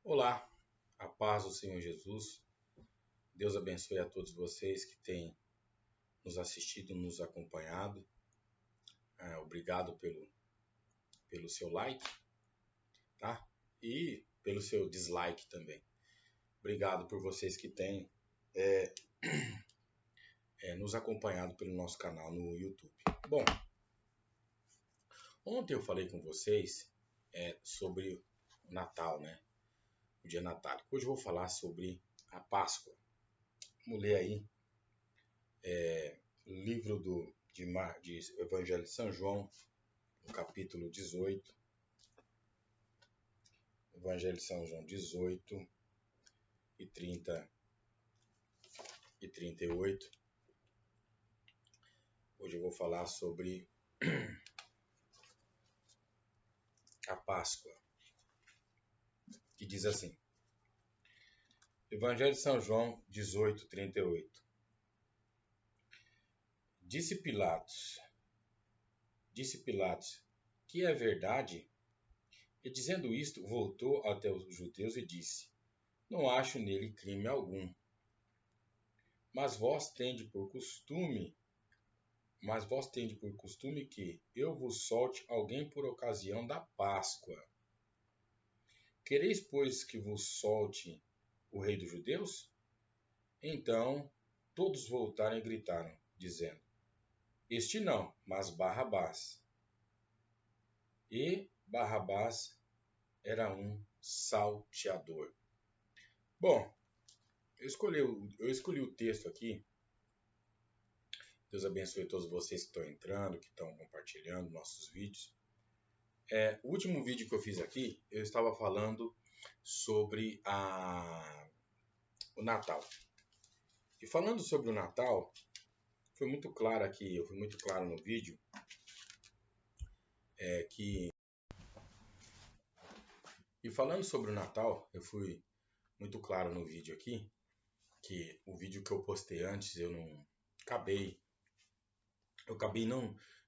Olá, a paz do Senhor Jesus. Deus abençoe a todos vocês que têm nos assistido, nos acompanhado. Obrigado pelo seu like, tá? E pelo seu dislike também. Obrigado por vocês que têm nos acompanhado pelo nosso canal no YouTube. Bom, ontem eu falei com vocês sobre o Natal, né? O dia natálico. Hoje eu vou falar sobre a Páscoa. Vamos ler aí livro de Evangelho de São João, no capítulo 18, Evangelho de São João 18 e 30 e 38. Hoje eu vou falar sobre a Páscoa, que diz assim, Evangelho de São João 18, 38. Disse Pilatos, que é verdade? E dizendo isto, voltou até os judeus e disse, não acho nele crime algum. Mas vós tendes por costume que eu vos solte alguém por ocasião da Páscoa. Quereis, pois, que vos solte o rei dos judeus? Então todos voltaram e gritaram, dizendo, este não, mas Barrabás. E Barrabás era um salteador. Bom, eu escolhi o texto aqui. Deus abençoe todos vocês que estão entrando, que estão compartilhando nossos vídeos. O último vídeo que eu fiz aqui, eu estava falando sobre o Natal. E falando sobre o Natal, foi muito claro aqui, eu fui muito claro no vídeo, E falando sobre o Natal, eu fui muito claro no vídeo aqui, que o vídeo que eu postei antes, eu acabei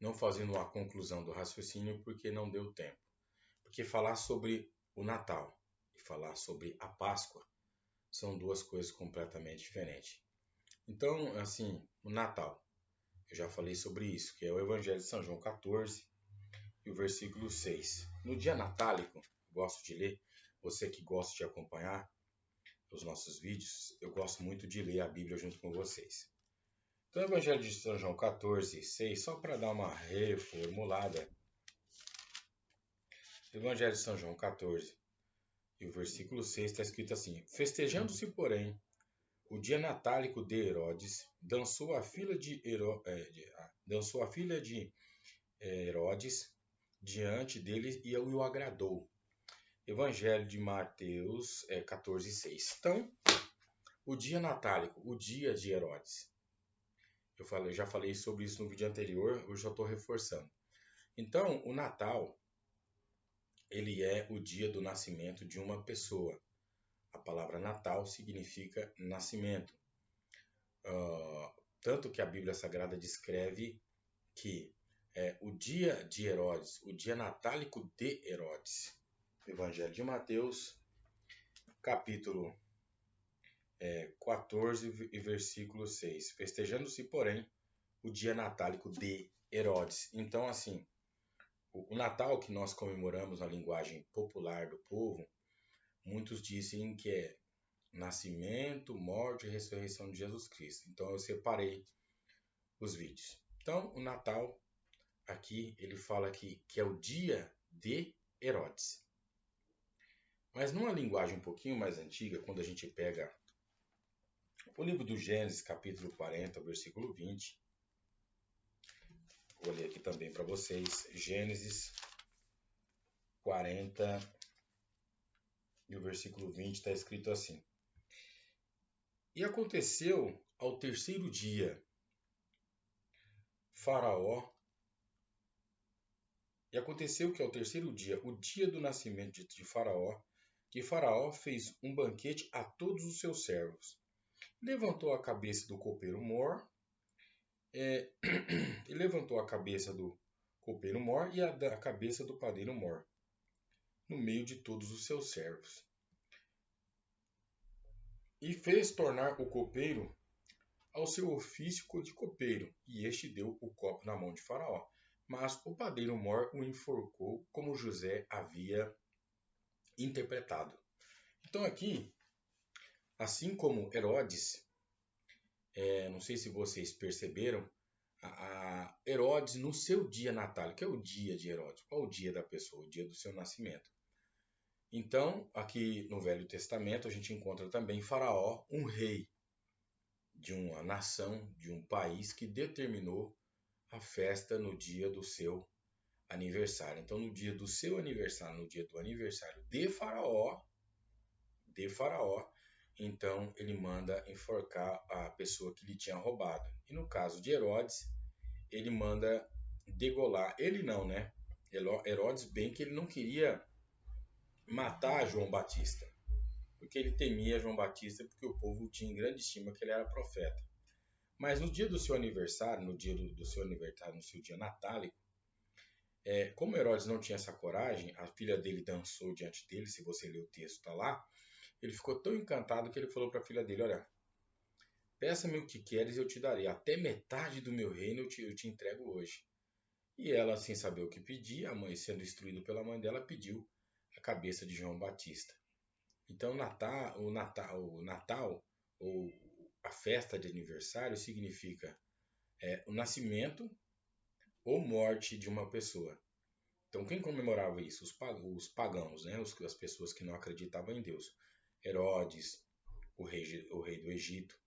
não fazendo uma conclusão do raciocínio porque não deu tempo. Porque falar sobre o Natal e falar sobre a Páscoa são duas coisas completamente diferentes. Então, assim, o Natal, eu já falei sobre isso, que é o Evangelho de São João 14 e o versículo 6. No dia natálico, gosto de ler, você que gosta de acompanhar os nossos vídeos, eu gosto muito de ler a Bíblia junto com vocês. Então, o Evangelho de São João 14, 6, só para dar uma reformulada. Evangelho de São João 14 e o versículo 6 está escrito assim: festejando-se, porém, o dia natálico de Herodes, dançou a filha de Herodes diante dele e o agradou. Evangelho de Mateus 14, 6. Então, o dia natálico, o dia de Herodes. Eu já falei sobre isso no vídeo anterior, hoje eu estou reforçando. Então, o Natal, ele é o dia do nascimento de uma pessoa. A palavra Natal significa nascimento. Tanto que a Bíblia Sagrada descreve que é o dia de Herodes, o dia natálico de Herodes. Evangelho de Mateus, capítulo 14 e versículo 6. Festejando-se, porém, o dia natálico de Herodes. Então, assim, o Natal que nós comemoramos na linguagem popular do povo, muitos dizem que é nascimento, morte e ressurreição de Jesus Cristo. Então, eu separei os vídeos. Então, o Natal, aqui, ele fala que é o dia de Herodes. Mas numa linguagem um pouquinho mais antiga, quando a gente pega o livro do Gênesis, capítulo 40, versículo 20. Vou ler aqui também para vocês. Gênesis 40 e o versículo 20 está escrito assim. E aconteceu ao terceiro dia, o dia do nascimento de Faraó, que Faraó fez um banquete a todos os seus servos. Levantou a cabeça do copeiro-mor, e a da cabeça do padeiro-mor, no meio de todos os seus servos. e fez tornar o copeiro ao seu ofício de copeiro, e este deu o copo na mão de Faraó. Mas o padeiro mor o enforcou, como José havia interpretado. Então aqui, assim como Herodes, não sei se vocês perceberam, Herodes no seu dia natal, que é o dia de Herodes, qual o dia da pessoa? O dia do seu nascimento. Então, aqui no Velho Testamento, a gente encontra também Faraó, um rei de uma nação, de um país que determinou a festa no dia do seu aniversário. Então, no dia do seu aniversário, no dia do aniversário de Faraó, então ele manda enforcar a pessoa que lhe tinha roubado. E no caso de Herodes, ele manda degolar. Ele não, né? Herodes, bem que ele não queria matar João Batista, porque ele temia João Batista, porque o povo tinha em grande estima que ele era profeta. Mas no dia do seu aniversário, no dia do seu aniversário, no seu dia natálico, como Herodes não tinha essa coragem, a filha dele dançou diante dele, se você ler o texto está lá, ele ficou tão encantado que ele falou para a filha dele, olha, peça-me o que queres e eu te darei, até metade do meu reino eu te entrego hoje. E ela, sem saber o que pedir, a mãe sendo instruída pela mãe dela, pediu a cabeça de João Batista. Então, o Natal, ou a festa de aniversário, significa o nascimento ou morte de uma pessoa. Então, quem comemorava isso? Os pagãos, né? As pessoas que não acreditavam em Deus. Herodes, o rei do Egito.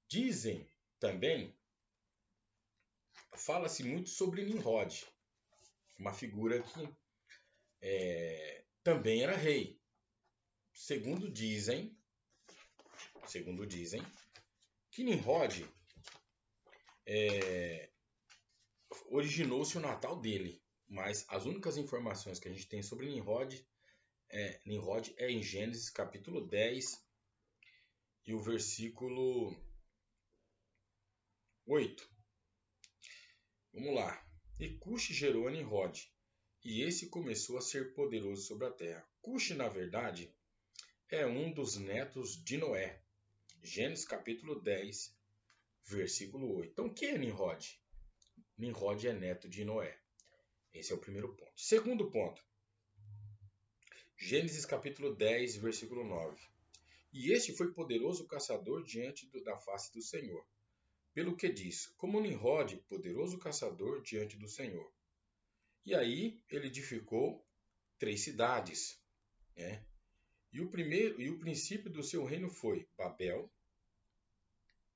Dizem também, fala-se muito sobre Nimrod, uma figura que também era rei. Segundo dizem, que Nimrod originou-se o Natal dele, mas as únicas informações que a gente tem sobre Nimrod é em Gênesis capítulo 10 e o versículo 8. Vamos lá. E Cuxi gerou a Nimrod, e esse começou a ser poderoso sobre a terra. Cuxi, na verdade, é um dos netos de Noé. Gênesis capítulo 10, versículo 8. Então, quem é Nimrod? Nimrod é neto de Noé. Esse é o primeiro ponto. Segundo ponto. Gênesis capítulo 10, versículo 9. E este foi poderoso caçador diante da face do Senhor. Pelo que diz, como Nimrod, poderoso caçador diante do Senhor. E aí ele edificou 3 cidades, né? E o princípio do seu reino foi Babel,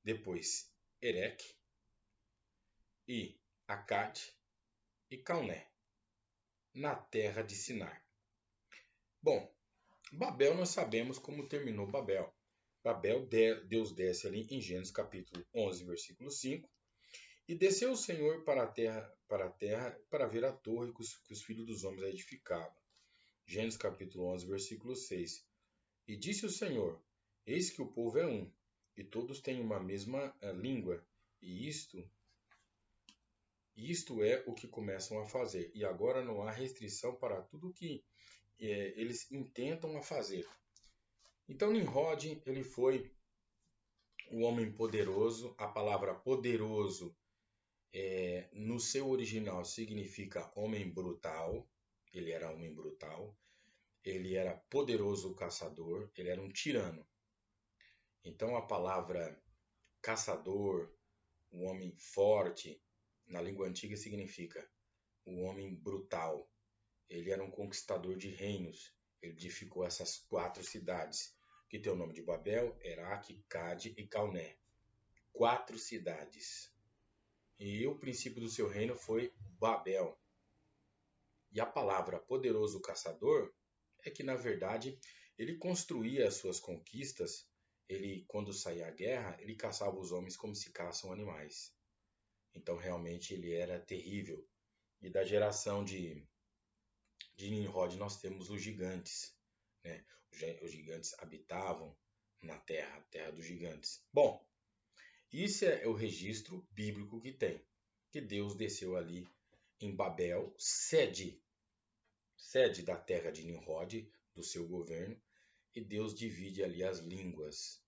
depois Ereque, e Acade e Calné, na terra de Sinar. Bom, Babel nós sabemos como terminou Babel. Babel, Deus desce ali em Gênesis capítulo 11, versículo 5, e desceu o Senhor para a terra para ver a torre que os filhos dos homens edificavam. Gênesis capítulo 11, versículo 6. E disse o Senhor, eis que o povo é um, e todos têm uma mesma língua, e isto é o que começam a fazer. E agora não há restrição para tudo o que eles intentam a fazer. Então Nimrod, ele foi o homem poderoso. A palavra poderoso, no seu original, significa homem brutal. Ele era homem brutal. Ele era poderoso caçador. Ele era um tirano. Então a palavra caçador, um homem forte, na língua antiga significa um homem brutal. Ele era um conquistador de reinos. Ele edificou essas 4 cidades, que tem o nome de Babel, Eraque, Cade e Calné. 4 cidades. E o princípio do seu reino foi Babel. E a palavra poderoso caçador é que, na verdade, ele construía as suas conquistas. Ele, quando saía à guerra, ele caçava os homens como se caçam animais. Então, realmente, ele era terrível. E da geração de Nimrod, nós temos os gigantes, né? Os gigantes habitavam na terra, a terra dos gigantes. Bom, isso é o registro bíblico que tem. Que Deus desceu ali em Babel, sede da terra de Nimrod, do seu governo, e Deus divide ali as línguas.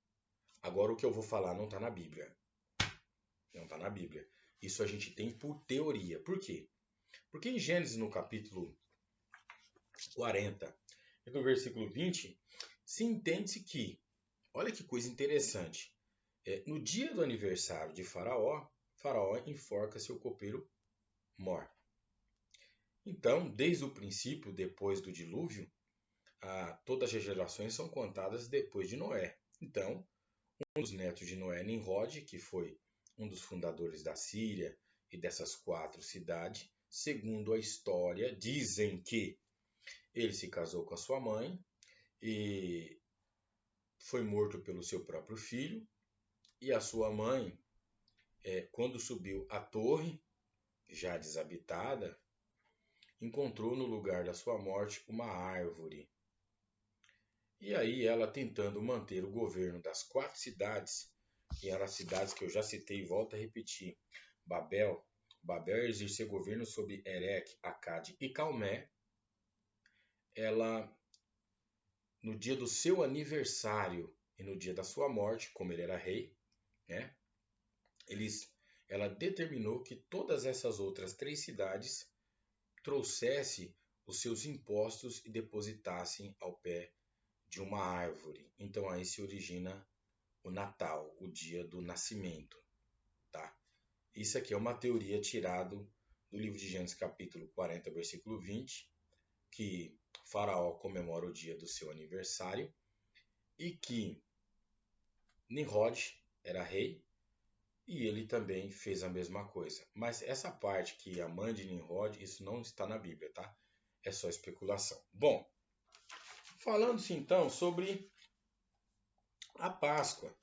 Agora, o que eu vou falar não está na Bíblia. Não está na Bíblia. Isso a gente tem por teoria. Por quê? Porque em Gênesis, no capítulo 40, e no versículo 20, se entende-se que, olha que coisa interessante, no dia do aniversário de Faraó, Faraó enforca seu copeiro Mor. Então, desde o princípio, depois do dilúvio, todas as gerações são contadas depois de Noé. Então, um dos netos de Noé, Nimrod, que foi um dos fundadores da Síria e dessas 4 cidades, segundo a história, dizem que ele se casou com a sua mãe e foi morto pelo seu próprio filho. E a sua mãe, quando subiu a torre, já desabitada, encontrou no lugar da sua morte uma árvore. E aí ela, tentando manter o governo das 4 cidades, que eram as cidades que eu já citei e volto a repetir, Babel exercer governo sobre Erech, Acade e Calmé, ela, no dia do seu aniversário e no dia da sua morte, como ele era rei, né, ela determinou que todas essas outras 3 cidades trouxessem os seus impostos e depositassem ao pé de uma árvore. Então aí se origina o Natal, o dia do nascimento, tá? Isso aqui é uma teoria tirada do livro de Gênesis capítulo 40, versículo 20, que Faraó comemora o dia do seu aniversário e que Nimrod era rei e ele também fez a mesma coisa. Mas essa parte que a mãe de Nimrod, isso não está na Bíblia, tá? É só especulação. Bom, falando-se então sobre a Páscoa.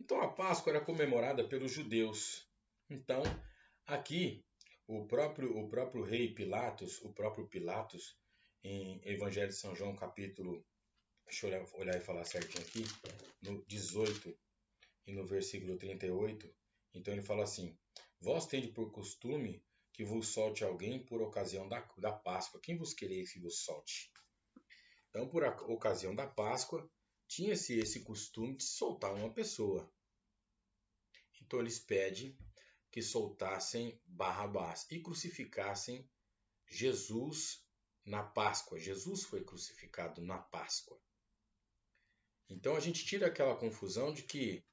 Então a Páscoa era comemorada pelos judeus. Então, aqui o próprio rei Pilatos, o próprio Pilatos, em Evangelho de São João, capítulo, deixa eu olhar e falar certinho aqui, no 18 e no versículo 38, então ele fala assim: vós tendes por costume que vos solte alguém por ocasião da Páscoa. Quem vos quereis que vos solte? Então, por ocasião da Páscoa, tinha-se esse costume de soltar uma pessoa. Então eles pedem que soltassem Barrabás e crucificassem Jesus na Páscoa. Jesus foi crucificado na Páscoa. Então a gente tira aquela confusão de que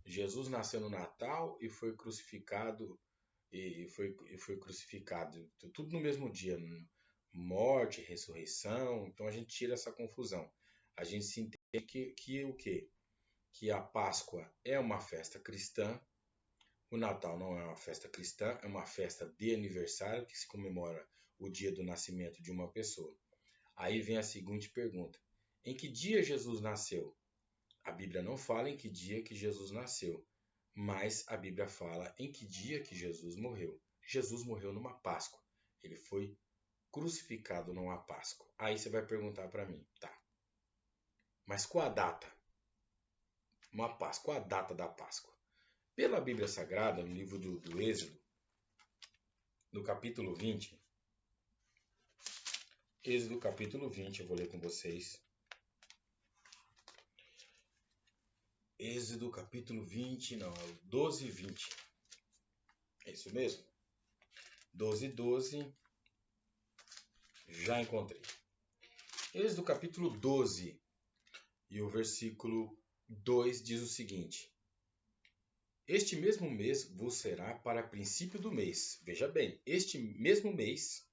Jesus nasceu no Natal e foi crucificado foi crucificado tudo no mesmo dia, morte, ressurreição. Então a gente tira essa confusão. A gente se entende que o quê? Que a Páscoa é uma festa cristã. O Natal não é uma festa cristã, é uma festa de aniversário que se comemora o dia do nascimento de uma pessoa. Aí vem a seguinte pergunta: em que dia Jesus nasceu? A Bíblia não fala em que dia que Jesus nasceu, mas a Bíblia fala em que dia que Jesus morreu. Jesus morreu numa Páscoa. Ele foi crucificado numa Páscoa. Aí você vai perguntar para mim, tá? Mas qual a data? Uma Páscoa, qual a data da Páscoa? Pela Bíblia Sagrada, no livro do Êxodo, no capítulo 20, Êxodo capítulo 20, eu vou ler com vocês. Êxodo capítulo 20, não, 12 e 20. É isso mesmo? 12 e 12, já encontrei. Êxodo capítulo 12 e o versículo 2 diz o seguinte: este mesmo mês vos será para princípio do mês. Veja bem, este mesmo mês,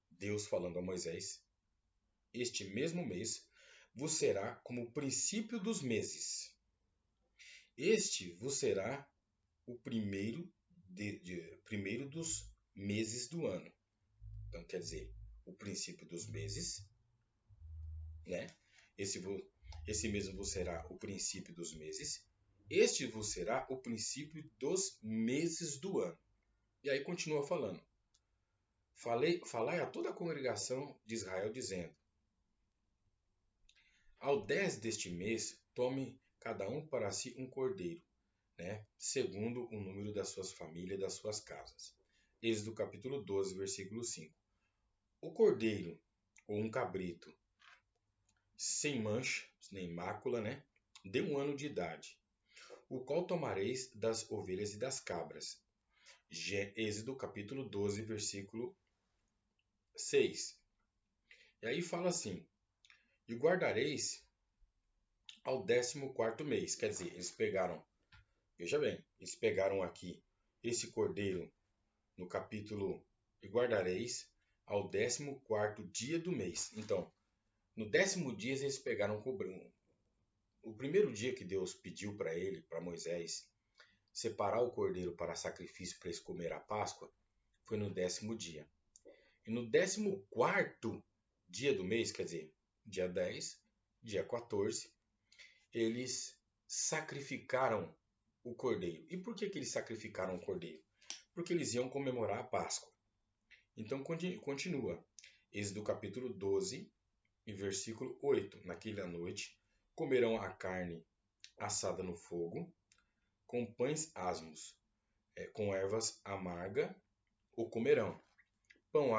Deus falando a Moisés, este mesmo mês vos será como o princípio dos meses. Este vos será o primeiro dos meses do ano. Então, quer dizer, o princípio dos meses, né? Esse mesmo vos será o princípio dos meses. Este vos será o princípio dos meses do ano. E aí continua falando. Falai a toda a congregação de Israel, dizendo: ao 10 deste mês, tome cada um para si um cordeiro, né? Segundo o número das suas famílias e das suas casas. Êxodo capítulo 12, versículo 5. O cordeiro, ou um cabrito, sem mancha, nem mácula, né? de 1 ano de idade, o qual tomareis das ovelhas e das cabras. Êxodo capítulo 12, versículo 6. E aí fala assim: e guardareis ao 14º mês. Quer dizer, eles pegaram, veja bem, eles pegaram aqui esse cordeiro no capítulo, e guardareis ao 14º dia do mês. Então, no 10º dia eles pegaram o primeiro dia que Deus pediu para ele, para Moisés, separar o cordeiro para sacrifício para eles comer a Páscoa, foi no 10º dia. E no 14º dia do mês, quer dizer, dia 10, dia 14, eles sacrificaram o cordeiro. E por que eles sacrificaram o cordeiro? Porque eles iam comemorar a Páscoa. Então continua. Êxodo capítulo 12 e versículo 8. Naquela noite comerão a carne assada no fogo, com pães asmos, com ervas amargas o comerão. Pão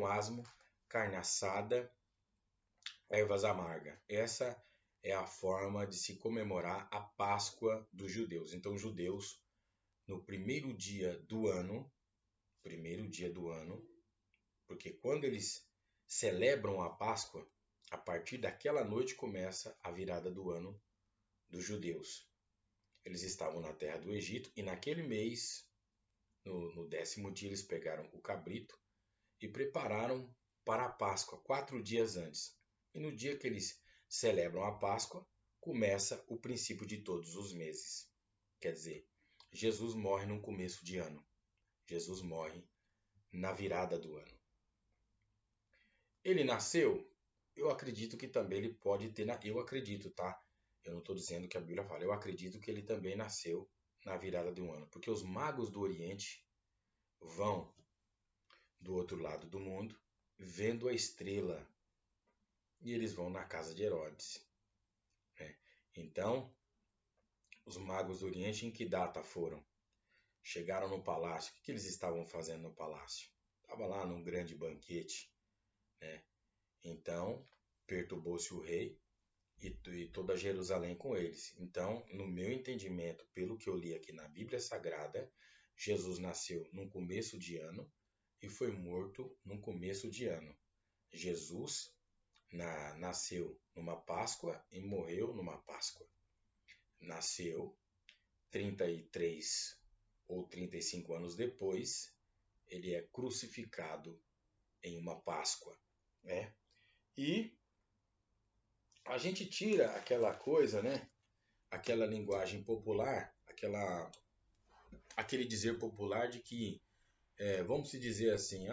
asmo, carne assada, ervas amargas. Essa é a forma de se comemorar a Páscoa dos judeus. Então, os judeus, no primeiro dia do ano, porque quando eles celebram a Páscoa, a partir daquela noite começa a virada do ano dos judeus. Eles estavam na terra do Egito e naquele mês, no 10º dia, eles pegaram o cabrito e prepararam para a Páscoa 4 dias antes. E no dia que eles celebram a Páscoa, começa o princípio de todos os meses. Quer dizer, Jesus morre no começo de ano. Jesus morre na virada do ano. Ele nasceu? Eu acredito que também ele pode ter... Eu acredito, tá? Eu não estou dizendo que a Bíblia fala. Eu acredito que ele também nasceu na virada de um ano. Porque os magos do Oriente vão do outro lado do mundo, vendo a estrela, e eles vão na casa de Herodes. Né? Então, os magos do Oriente em que data foram? Chegaram no palácio. O que eles estavam fazendo no palácio? Estava lá num grande banquete. Né? Então, perturbou-se o rei e toda Jerusalém com eles. Então, no meu entendimento, pelo que eu li aqui na Bíblia Sagrada, Jesus nasceu num começo de ano e foi morto num começo de ano. Jesus nasceu numa Páscoa e morreu numa Páscoa. Nasceu 33 ou 35 anos depois, ele é crucificado em uma Páscoa, né? E a gente tira aquela coisa, né? Aquela linguagem popular, aquele dizer popular de que, vamos se dizer assim,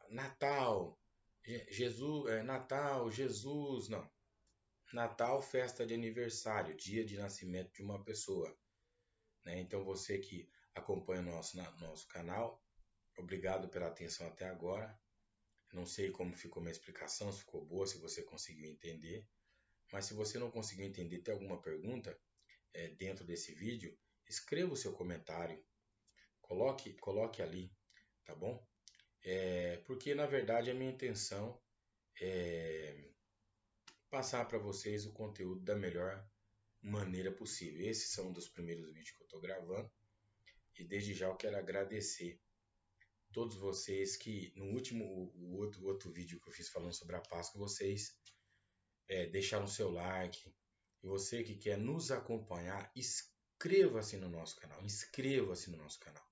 Natal, Jesus, Natal, Jesus, não. Natal, festa de aniversário, dia de nascimento de uma pessoa. Né? Então você que acompanha o nosso canal, obrigado pela atenção até agora. Não sei como ficou minha explicação, se ficou boa, se você conseguiu entender. Mas se você não conseguiu entender, tem alguma pergunta dentro desse vídeo, escreva o seu comentário. Coloque ali, tá bom? Porque na verdade a minha intenção é passar para vocês o conteúdo da melhor maneira possível. Esses são um dos primeiros vídeos que eu estou gravando e desde já eu quero agradecer todos vocês que no o outro vídeo que eu fiz falando sobre a Páscoa, vocês deixaram seu like. E você que quer nos acompanhar, inscreva-se no nosso canal. Inscreva-se no nosso canal.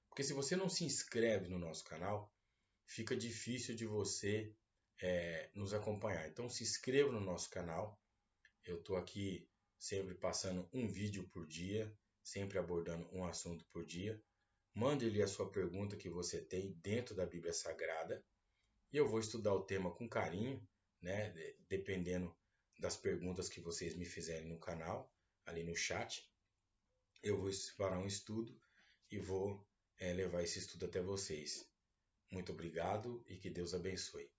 Porque se você não se inscreve no nosso canal, fica difícil de você nos acompanhar. Então se inscreva no nosso canal. Eu estou aqui sempre passando um vídeo por dia, sempre abordando um assunto por dia. Mande-lhe a sua pergunta que você tem dentro da Bíblia Sagrada e eu vou estudar o tema com carinho, né? Dependendo das perguntas que vocês me fizerem no canal, ali no chat. Eu vou preparar um estudo e vou levar esse estudo até vocês. Muito obrigado e que Deus abençoe.